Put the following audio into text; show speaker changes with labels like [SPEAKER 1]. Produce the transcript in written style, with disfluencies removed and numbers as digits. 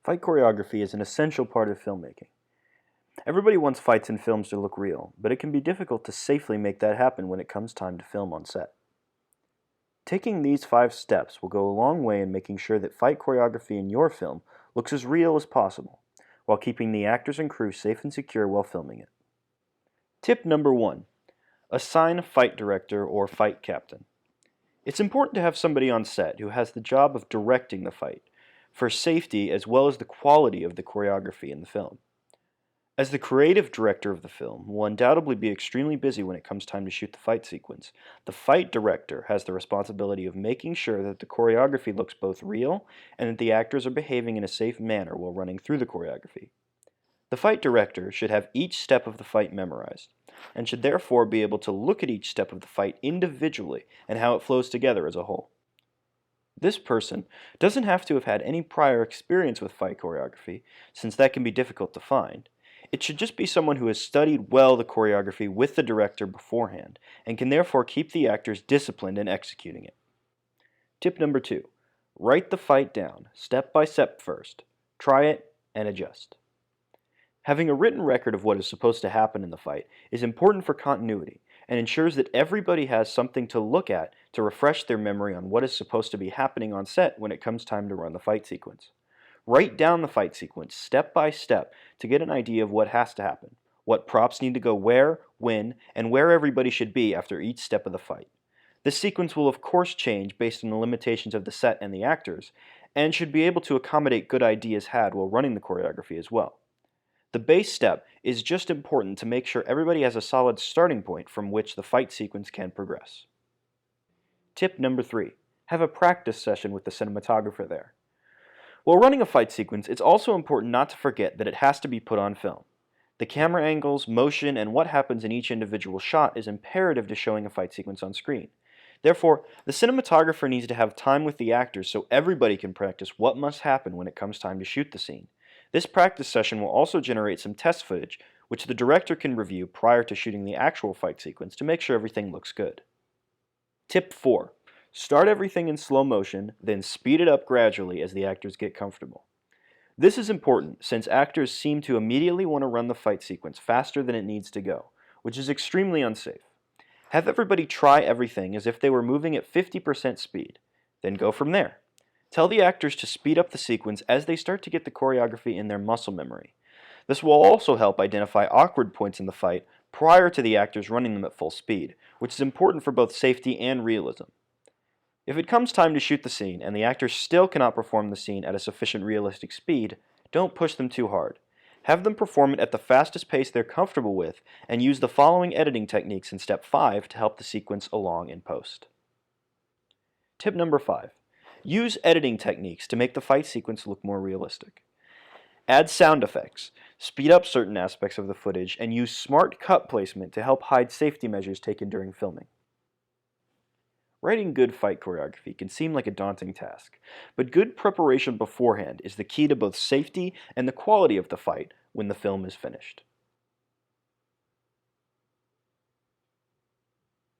[SPEAKER 1] Fight choreography is an essential part of filmmaking. Everybody wants fights and films to look real, but it can be difficult to safely make that happen when it comes time to film on set. Taking these 5 steps will go a long way in making sure that fight choreography in your film looks as real as possible, while keeping the actors and crew safe and secure while filming it. Tip number 1. Assign a fight director or fight captain. It's important to have somebody on set who has the job of directing the fight, for safety as well as the quality of the choreography in the film. As the creative director of the film will undoubtedly be extremely busy when it comes time to shoot the fight sequence, the fight director has the responsibility of making sure that the choreography looks both real and that the actors are behaving in a safe manner while running through the choreography. The fight director should have each step of the fight memorized, and should therefore be able to look at each step of the fight individually and how it flows together as a whole. This person doesn't have to have had any prior experience with fight choreography, since that can be difficult to find. It should just be someone who has studied well the choreography with the director beforehand, and can therefore keep the actors disciplined in executing it. Tip number 2. Write the fight down, step by step first. Try it and adjust. Having a written record of what is supposed to happen in the fight is important for continuity, and ensures that everybody has something to look at to refresh their memory on what is supposed to be happening on set when it comes time to run the fight sequence. Write down the fight sequence step by step to get an idea of what has to happen, what props need to go where, when, and where everybody should be after each step of the fight. This sequence will of course change based on the limitations of the set and the actors, and should be able to accommodate good ideas had while running the choreography as well. The base step is just important to make sure everybody has a solid starting point from which the fight sequence can progress. Tip number 3. Have a practice session with the cinematographer there. While running a fight sequence, it's also important not to forget that it has to be put on film. The camera angles, motion, and what happens in each individual shot is imperative to showing a fight sequence on screen. Therefore, the cinematographer needs to have time with the actors so everybody can practice what must happen when it comes time to shoot the scene. This practice session will also generate some test footage, which the director can review prior to shooting the actual fight sequence to make sure everything looks good. Tip 4. Start everything in slow motion, then speed it up gradually as the actors get comfortable. This is important since actors seem to immediately want to run the fight sequence faster than it needs to go, which is extremely unsafe. Have everybody try everything as if they were moving at 50% speed, then go from there. Tell the actors to speed up the sequence as they start to get the choreography in their muscle memory. This will also help identify awkward points in the fight prior to the actors running them at full speed, which is important for both safety and realism. If it comes time to shoot the scene and the actors still cannot perform the scene at a sufficient realistic speed, don't push them too hard. Have them perform it at the fastest pace they're comfortable with, and use the following editing techniques in step 5 to help the sequence along in post. Tip number 5. Use editing techniques to make the fight sequence look more realistic. Add sound effects, speed up certain aspects of the footage, and use smart cut placement to help hide safety measures taken during filming. Writing good fight choreography can seem like a daunting task, but good preparation beforehand is the key to both safety and the quality of the fight when the film is finished.